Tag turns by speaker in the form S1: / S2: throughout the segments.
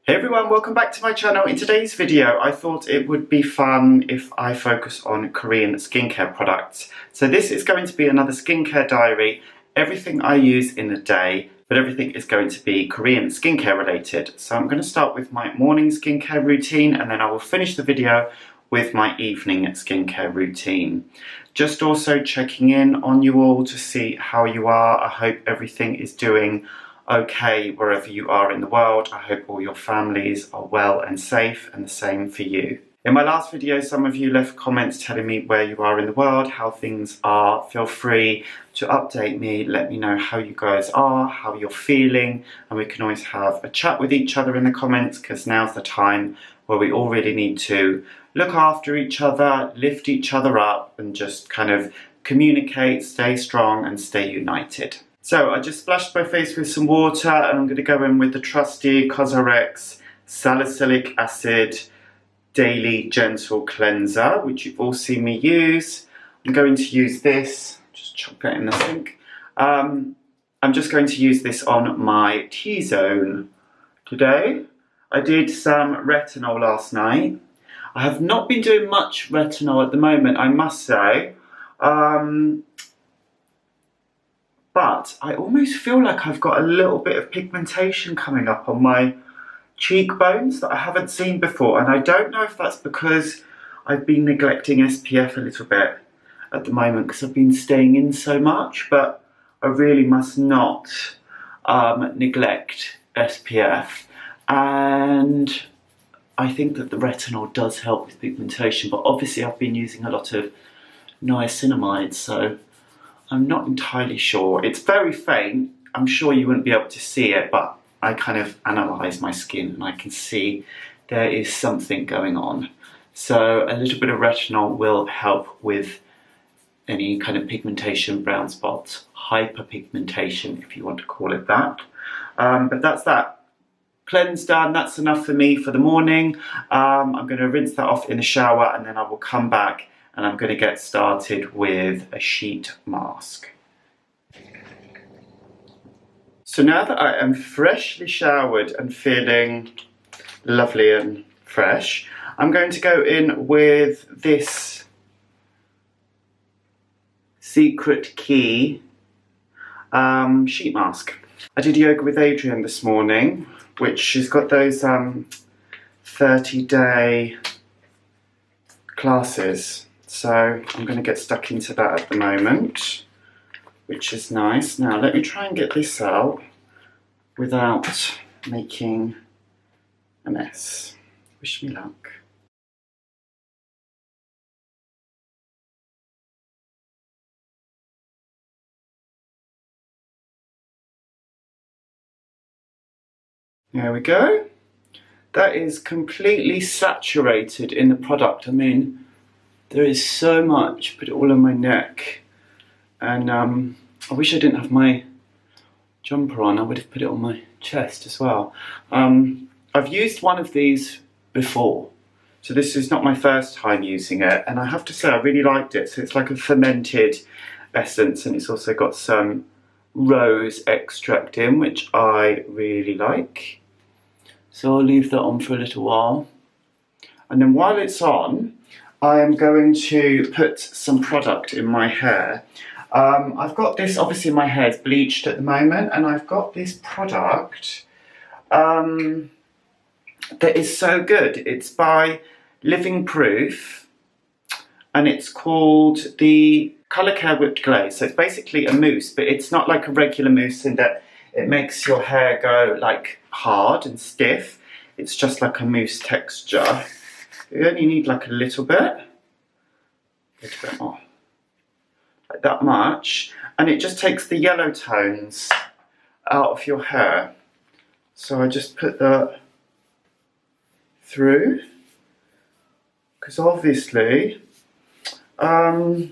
S1: Hey everyone, welcome back to my channel. In today's video, I thought it would be fun if I focus on Korean skincare products. So this is going to be another skincare diary, everything I use in a day, but everything is going to be Korean skincare related. So I'm going to start with my morning skincare routine and then I will finish the video with my evening skincare routine. Just also checking in on you all to see how you are. I hope everything is doing okay wherever you are in the world. I hope all your families are well and safe, and the same for you. In my last video, some of you left comments telling me where you are in the world, how things are. Feel free to update me, let me know how you guys are, how you're feeling, and we can always have a chat with each other in the comments, because now's the time where we all really need to look after each other, lift each other up, and just kind of communicate, stay strong and stay united. So I just splashed my face with some water and I'm going to go in with the trusty COSRX Salicylic Acid Daily Gentle Cleanser, which you've all seen me use. I'm going to use this, just chop it in the sink. I'm just going to use this on my T-zone today. I did some retinol last night. I have not been doing much retinol at the moment, I must say. But I almost feel like I've got a little bit of pigmentation coming up on my cheekbones that I haven't seen before. And I don't know if that's because I've been neglecting SPF a little bit at the moment because I've been staying in so much, but I really must not neglect SPF. And I think that the retinol does help with pigmentation, but obviously I've been using a lot of niacinamide, so I'm not entirely sure. It's very faint. I'm sure you wouldn't be able to see it, but I kind of analyse my skin and I can see there is something going on. So a little bit of retinol will help with any kind of pigmentation, brown spots, hyperpigmentation, if you want to call it that. But that's that. Cleanse done, that's enough for me for the morning. I'm going to rinse that off in the shower and then I will come back and I'm going to get started with a sheet mask. So now that I am freshly showered and feeling lovely and fresh, I'm going to go in with this Secret Key sheet mask. I did yoga with Adrian this morning, which she's got those 30-day classes. So I'm going to get stuck into that at the moment, which is nice. Now let me try and get this out without making a mess. Wish me luck. There we go. That is completely saturated in the product. I mean, there is so much. Put it all on my neck. And I wish I didn't have my jumper on. I would have put it on my chest as well. I've used one of these before. So this is not my first time using it. And I have to say I really liked it. So it's like a fermented essence and it's also got some rose extract in, which I really like. So I'll leave that on for a little while. And then while it's on, I am going to put some product in my hair. I've got this, obviously my hair is bleached at the moment, and I've got this product that is so good. It's by Living Proof, and it's called the Colour Care Whipped Glaze. So it's basically a mousse, but it's not like a regular mousse in that it makes your hair go like hard and stiff. It's just like a mousse texture. You only need like a little bit more, like that much, and it just takes the yellow tones out of your hair. So I just put that through, because obviously, you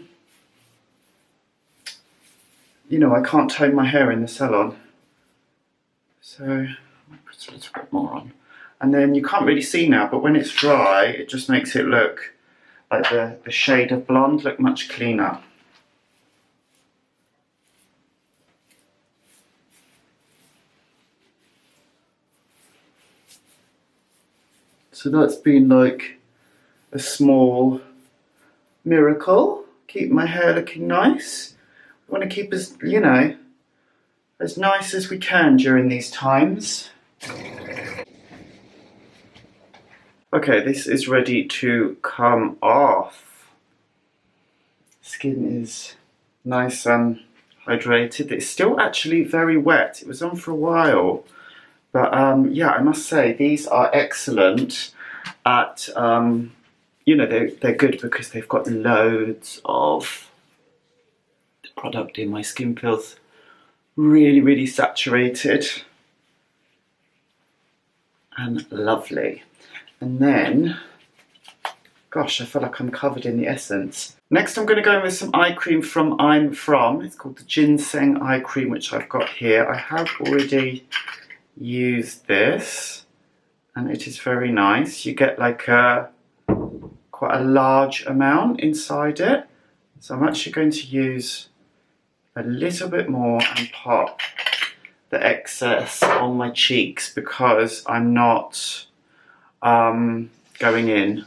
S1: know, I can't tone my hair in the salon. So I'll put a little bit more on. And then you can't really see now, but when it's dry, it just makes it look like the shade of blonde look much cleaner. So that's been like a small miracle. Keep my hair looking nice. I want to keep as, you know, as nice as we can during these times. Okay, this is ready to come off. Skin is nice and hydrated. It's still actually very wet. It was on for a while. But yeah, I must say, these are excellent at, you know, they're good because they've got loads of the product in. My skin feels really, really saturated and lovely. And then, gosh, I feel like I'm covered in the essence. Next, I'm going to go in with some eye cream from I'm From. It's called the Ginseng Eye Cream, which I've got here. I have already used this, and it is very nice. You get like quite a large amount inside it. So I'm actually going to use a little bit more and pop the excess on my cheeks because I'm not going in.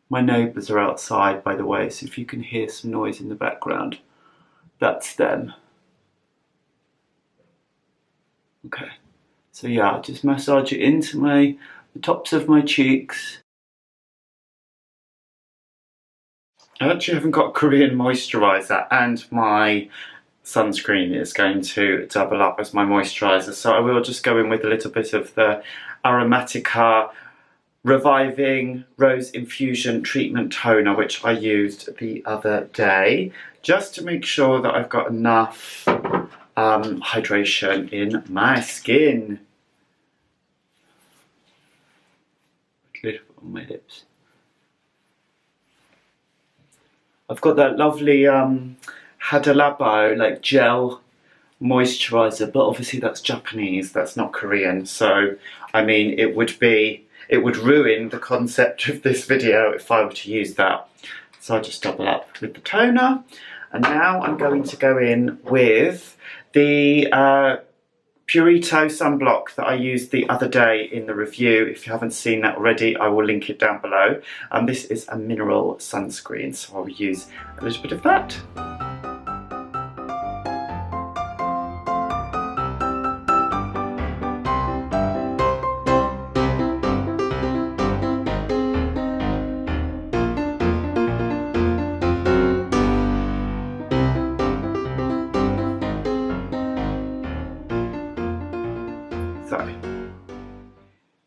S1: My neighbours are outside, by the way, so if you can hear some noise in the background, that's them. Okay, so yeah, just massage it into the tops of my cheeks. I actually haven't got Korean moisturiser, and my sunscreen is going to double up as my moisturiser, so I will just go in with a little bit of the Aromatica Reviving Rose Infusion Treatment Toner, which I used the other day, just to make sure that I've got enough hydration in my skin. A little bit on my lips. I've got that lovely Hadalabo like gel moisturiser, but obviously that's Japanese, that's not Korean, so I mean it would ruin the concept of this video if I were to use that. So I'll just double up with the toner. And now I'm going to go in with the Purito sunblock that I used the other day in the review. If you haven't seen that already, I will link it down below. This is a mineral sunscreen, so I'll use a little bit of that. So, I'm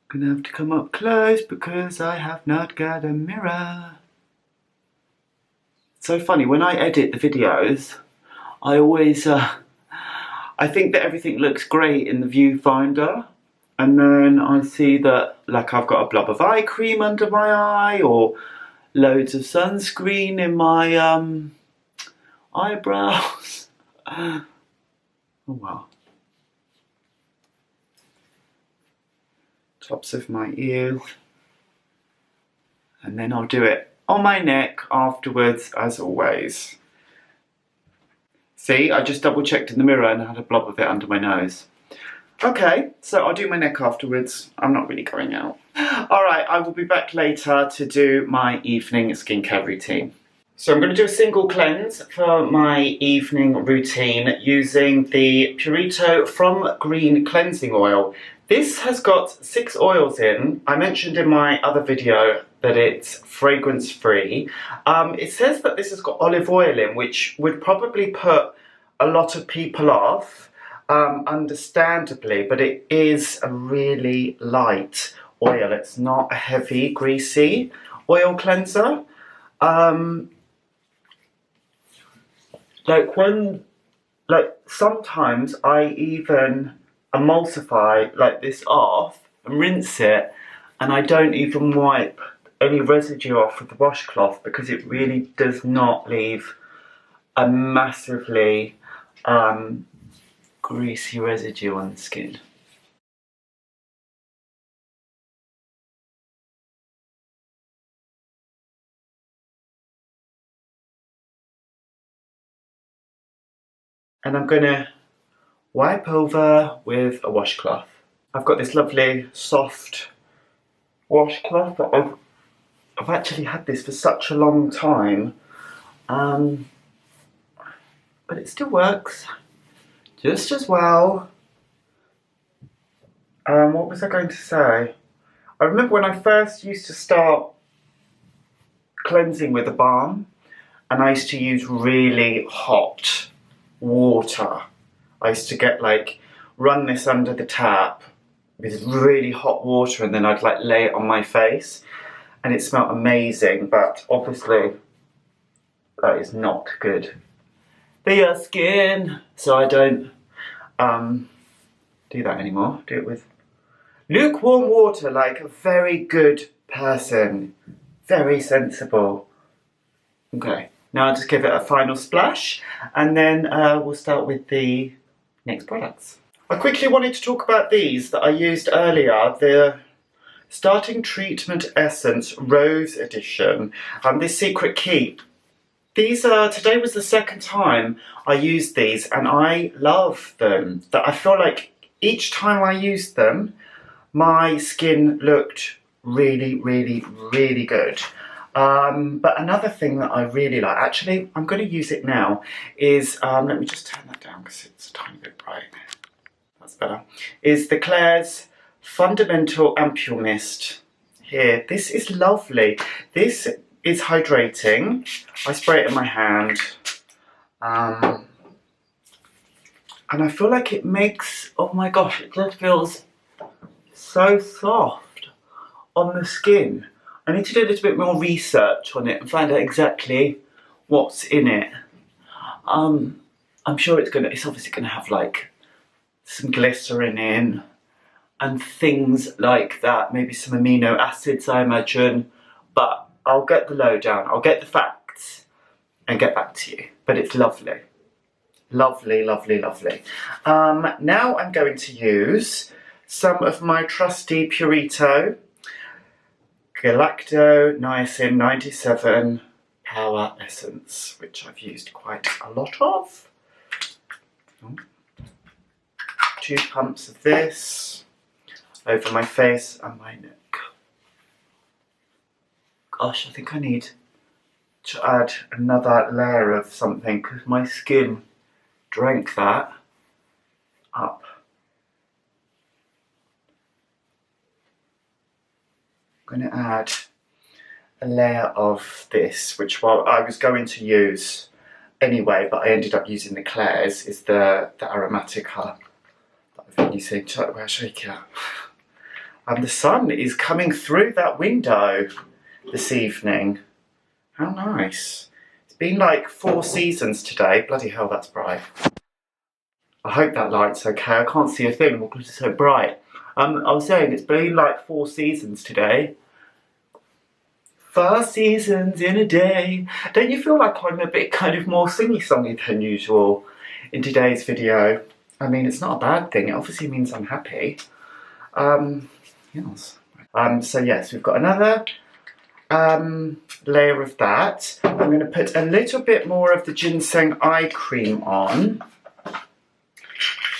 S1: gonna have to come up close because I have not got a mirror. It's so funny, when I edit the videos, I always, I think that everything looks great in the viewfinder, and then I see that, like, I've got a blob of eye cream under my eye, or loads of sunscreen in my eyebrows. Oh wow. Tops of my ears, and then I'll do it on my neck afterwards, as always. See, I just double checked in the mirror and I had a blob of it under my nose. Okay, so I'll do my neck afterwards. I'm not really going out. Alright, I will be back later to do my evening skincare routine. So I'm going to do a single cleanse for my evening routine using the Purito From Green Cleansing Oil. This has got 6 oils in. I mentioned in my other video that it's fragrance free. It says that this has got olive oil in, which would probably put a lot of people off, understandably, but it is a really light oil. It's not a heavy, greasy oil cleanser. Sometimes I even emulsify like this off and rinse it, and I don't even wipe any residue off with the washcloth because it really does not leave a massively greasy residue on the skin. And I'm going to wipe over with a washcloth. I've got this lovely soft washcloth, but I've actually had this for such a long time. But it still works just as well. What was I going to say? I remember when I first used to start cleansing with a balm, and I used to use really hot water. I used to get run this under the tap with really hot water, and then I'd lay it on my face, and it smelled amazing, but obviously that is not good for your skin, so I don't do that anymore. Do it with lukewarm water, like a very good person, very sensible. Okay, now I'll just give it a final splash, and then we'll start with the next products. I quickly wanted to talk about these that I used earlier, the Starting Treatment Essence Rose Edition, this Secret Keep. These today was the second time I used these, and I love them. That I feel like each time I used them, my skin looked really, really, really good. But another thing that I really like, actually, I'm going to use it now, is, let me just turn that down because it's a tiny bit bright. That's better. Is the Claire's Fundamental Ampule Mist. Here, this is lovely. This is hydrating. I spray it in my hand. And I feel like it makes, oh my gosh, it just feels so soft on the skin. I need to do a little bit more research on it and find out exactly what's in it. I'm sure it's obviously gonna have some glycerin in and things like that, maybe some amino acids, I imagine, but I'll get the lowdown, I'll get the facts and get back to you. But it's lovely. Lovely, lovely, lovely. Now I'm going to use some of my trusty Purito Galacto-Niacin 97 Power Essence, which I've used quite a lot of. 2 pumps of this over my face and my neck. Gosh, I think I need to add another layer of something because my skin drank that up. I'm going to add a layer of this, which I was going to use anyway, but I ended up using the Claire's, is the Aromatica that I've been using. Where should I shake it up? And the sun is coming through that window this evening. How nice. It's been like 4 seasons today. Bloody hell, that's bright. I hope that light's okay. I can't see a thing because it's so bright. I was saying it's been like 4 seasons today. 4 seasons in a day. Don't you feel like I'm a bit kind of more singy-songy than usual in today's video? I mean, it's not a bad thing. It obviously means I'm happy. Yes. So yes, we've got another layer of that. I'm going to put a little bit more of the ginseng eye cream on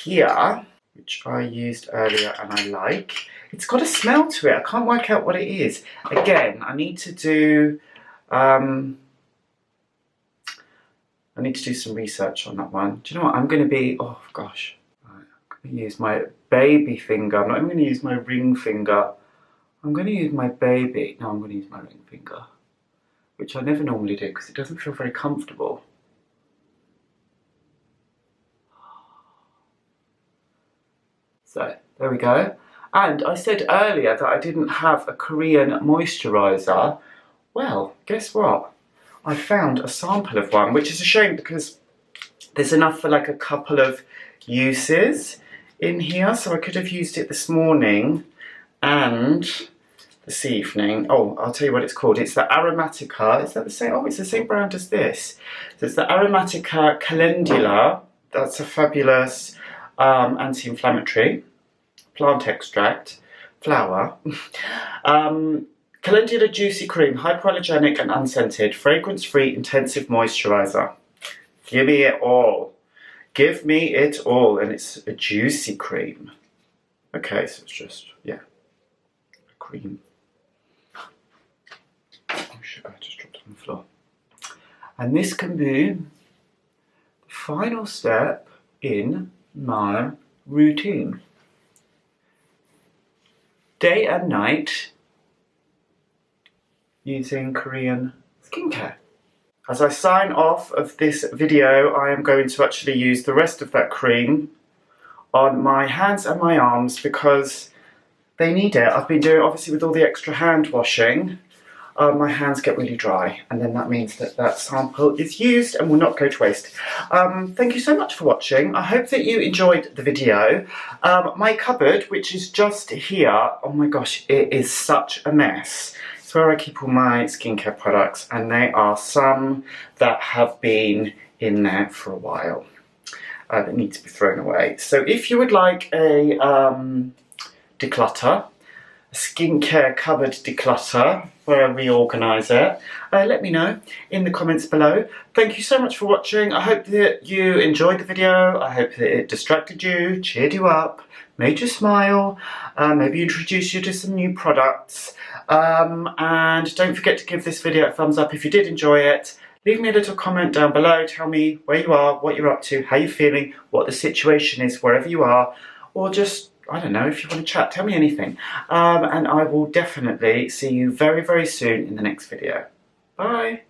S1: here, which I used earlier and I like. It's got a smell to it. I can't work out what it is. Again, I need to do some research on that one. Do you know what? I'm going to be, oh gosh, I'm going to use my baby finger. I'm not even going to use my ring finger. I'm going to use my baby. No, I'm going to use my ring finger, which I never normally do because it doesn't feel very comfortable. So, there we go. And I said earlier that I didn't have a Korean moisturiser. Well, guess what? I found a sample of one, which is a shame because there's enough for like a couple of uses in here. So I could have used it this morning and this evening. Oh, I'll tell you what it's called. It's the Aromatica. Is that the same? Oh, it's the same brand as this. So it's the Aromatica Calendula. That's a fabulous anti-inflammatory. Plant extract, flower, Calendula Juicy Cream, hypoallergenic and unscented, fragrance-free intensive moisturiser. Give me it all. Give me it all. And it's a juicy cream. Okay, so it's just, yeah, a cream. floor. And this can be the final step in my routine. Day and night using Korean skincare. As I sign off of this video, I am going to actually use the rest of that cream on my hands and my arms because they need it. I've been doing, obviously with all the extra hand washing, my hands get really dry, and then that means that that sample is used and will not go to waste. Thank you so much for watching. I hope that you enjoyed the video. My cupboard, which is just here, oh my gosh, it is such a mess. It's where I keep all my skincare products, and there are some that have been in there for a while that need to be thrown away. So if you would like a declutter, a skincare cupboard declutter, where I reorganise it, let me know in the comments below. Thank you so much for watching. I hope that you enjoyed the video. I hope that it distracted you, cheered you up, made you smile, maybe introduced you to some new products. And don't forget to give this video a thumbs up if you did enjoy it. Leave me a little comment down below. Tell me where you are, what you're up to, how you're feeling, what the situation is wherever you are, or just, I don't know, if you want to chat, tell me anything. And I will definitely see you very, very soon in the next video. Bye!